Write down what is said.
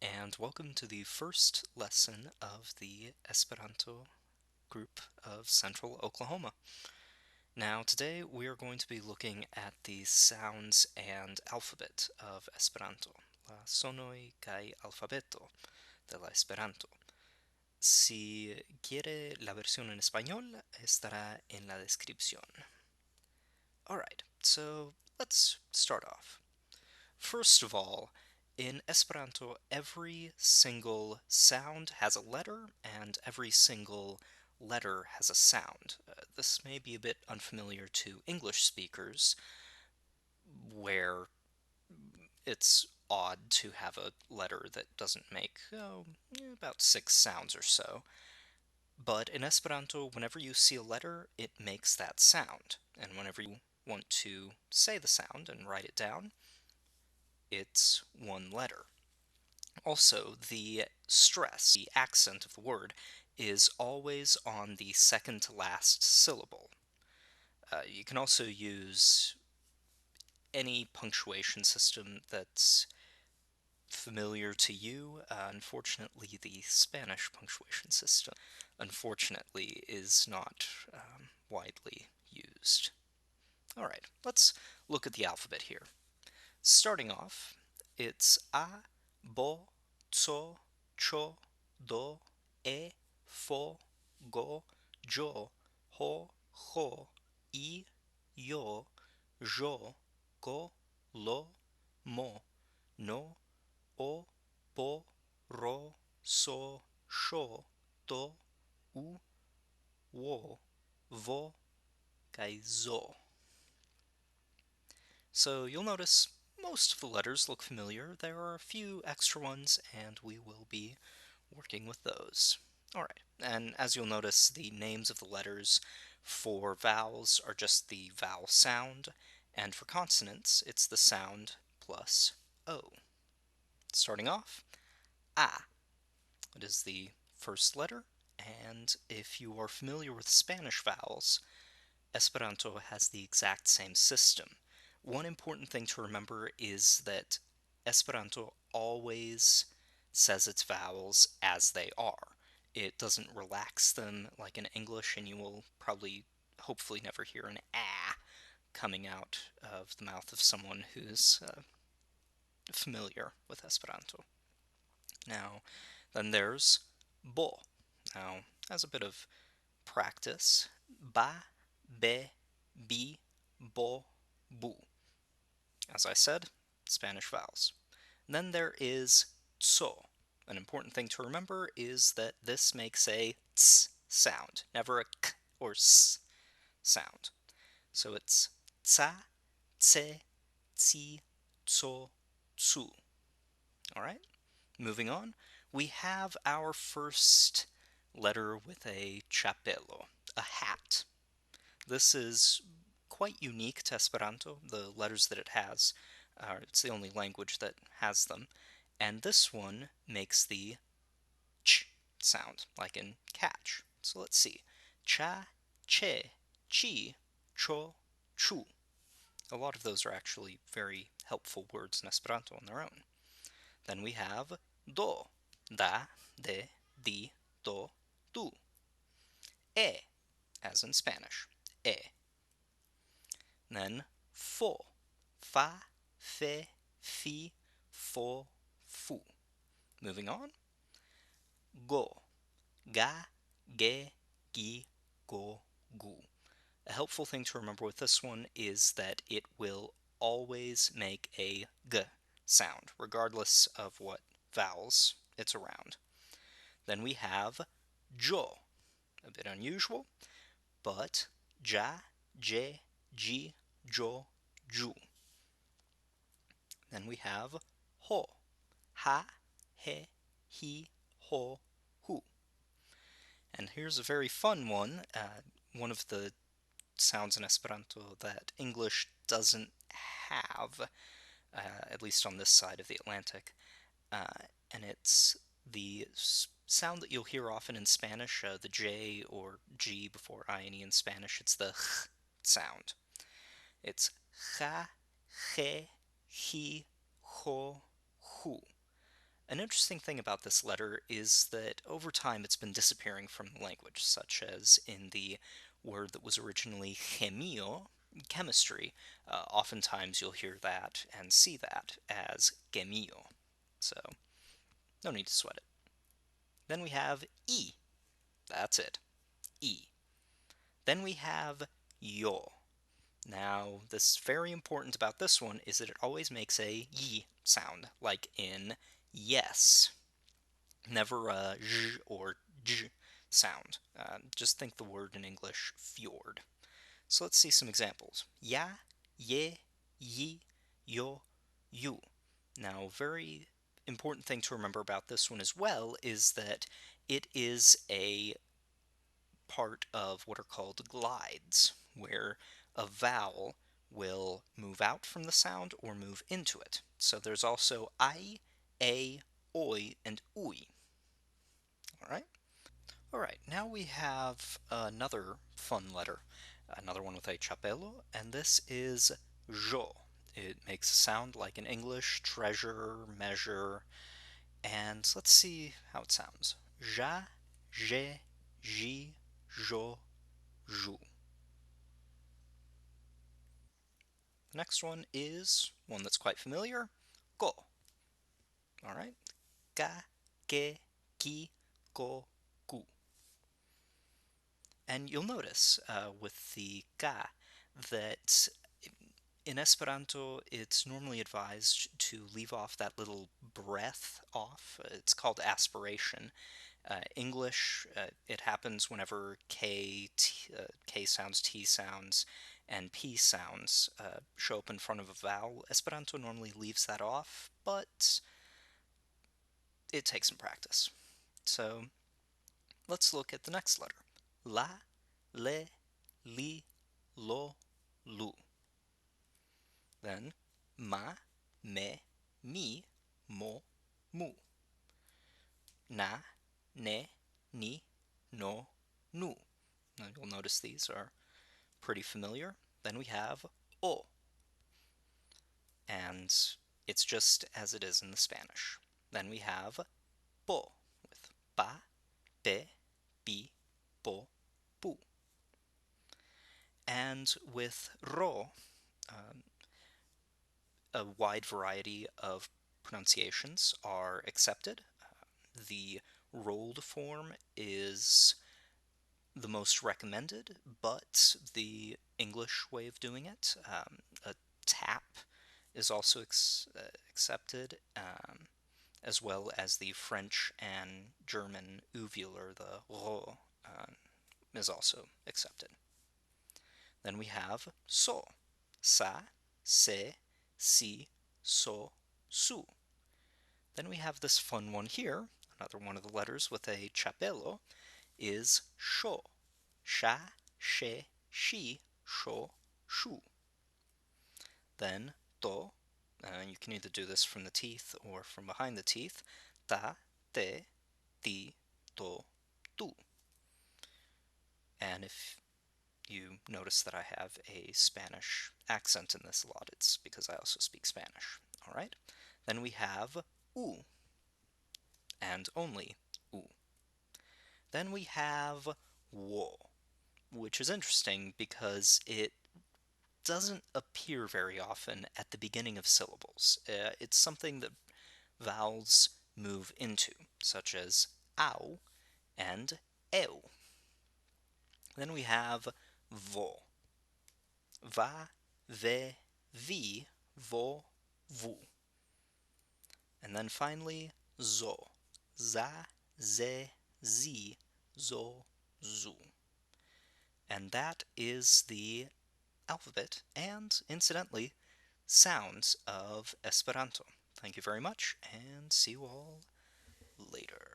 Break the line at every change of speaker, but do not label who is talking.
and welcome to the first lesson of the Esperanto group of Central Oklahoma. Now, today we are going to be looking at the sounds and alphabet of Esperanto, la sonoj kaj alfabeto de la Esperanto. Si quiere la versión en español, estará en la descripción. Alright, so let's start off. First of all, in Esperanto, every single sound has a letter, and every single letter has a sound. This may be a bit unfamiliar to English speakers, where it's odd to have a letter that doesn't make about 6 sounds or so. But in Esperanto, whenever you see a letter, it makes that sound. And whenever you want to say the sound and write it down, it's one letter. Also, the stress, the accent of the word, is always on the second to last syllable. You can also use any punctuation system that's familiar to you. Unfortunately, the Spanish punctuation system, unfortunately, is not widely used. Alright, let's look at the alphabet here. Starting off, it's A, Bo, So, Cho, Do, E, Fo, Go, Jo, Ho, Ho, I, Yo, Jo, Go, Lo, Mo, No, O, Po, Ro, So, Sho, To, U, Wo, Vo, Kai, Zo. So you'll notice most of the letters look familiar. There are a few extra ones, and we will be working with those. Alright, and as you'll notice, the names of the letters for vowels are just the vowel sound, and for consonants, it's the sound plus O. Starting off, A. It is the first letter, and if you are familiar with Spanish vowels, Esperanto has the exact same system. One important thing to remember is that Esperanto always says its vowels as they are. It doesn't relax them like in English, and you will probably, hopefully, never hear an ah coming out of the mouth of someone who's familiar with Esperanto. Now, then there's bo. Now, as a bit of practice, ba, be, bi, bo, bu. As I said, Spanish vowels. Then there is tso. An important thing to remember is that this makes a ts sound, never a k or s sound. So it's tsa, tse, tsi, tso, tsu. Alright, moving on. We have our first letter with a chapelo, a hat. This is quite unique to Esperanto, the letters that it has. It's the only language that has them. And this one makes the ch sound, like in catch. So let's see. Cha, che, chi, cho, chu. A lot of those are actually very helpful words in Esperanto on their own. Then we have do, da, de, di, do, du. E, as in Spanish, e. Then fo, fa, fe, fi, fo, fu. Moving on. Go, ga, ge, gi, go, gu. A helpful thing to remember with this one is that it will always make a g sound, regardless of what vowels it's around. Then we have jo, a bit unusual, but ja, je, ji, jo, ju. Then we have ho, ha, he, hi, ho, hu. And here's a very fun one of the sounds in Esperanto that English doesn't have, at least on this side of the Atlantic, and it's the sound that you'll hear often in Spanish, the J or G before INE in Spanish. It's the ch sound. It's ja, je, hi, ho, hu. An interesting thing about this letter is that over time it's been disappearing from the language, such as in the word that was originally chemio, chemistry. Oftentimes you'll hear that and see that as gemio. So, no need to sweat it. Then we have E. That's it. E. Then we have yo. Now, this very important about this one is that it always makes a y sound, like in yes. Never a zh or j sound. Just think the word in English fjord. So let's see some examples. Ya, ye, yi, yo, you. Now, very important thing to remember about this one as well is that it is a part of what are called glides, where a vowel will move out from the sound or move into it. So there's also I, a, oi, and ui. All right? All right, now we have another fun letter, another one with a chapelo, and this is jo. It makes a sound like in English, treasure, measure, and let's see how it sounds. Ja, je, ji, jo, ju. The next one is one that's quite familiar, go. All right, ga, ge, ki, go, gu. And you'll notice with the ga that in Esperanto it's normally advised to leave off that little breath off. It's called aspiration. English, it happens whenever K sounds, T sounds, and P sounds show up in front of a vowel. Esperanto normally leaves that off, but it takes some practice. So let's look at the next letter. La, le, li, lo, lu. Then ma, me, mi, mo, mu. Na, ne, ni, no, nu. Now you'll notice these are pretty familiar. Then we have o, and it's just as it is in the Spanish. Then we have po, with ba, be, bi, po, pu. And with ro, um, a wide variety of pronunciations are accepted. The rolled form is the most recommended, but the English way of doing it, a tap, is also accepted, as well as the French and German uvular, the ro, is also accepted. Then we have so, sa, se, si, so, su. Then we have this fun one here, another one of the letters with a chapelo, is sho, sha, she, shi, sho, shu. Then to, you can either do this from the teeth or from behind the teeth, ta, te, ti, to, tu. And if you notice that I have a Spanish accent in this a lot, it's because I also speak Spanish. All right? Then we have u, and only u. Then we have wo, which is interesting because it doesn't appear very often at the beginning of syllables. It's something that vowels move into, such as au and eu. Then we have vo. Va, ve, vi, vo, vu. And then finally, zo. Za, ze, zi, zo, zu. And that is the alphabet and, incidentally, sounds of Esperanto. Thank you very much, and see you all later.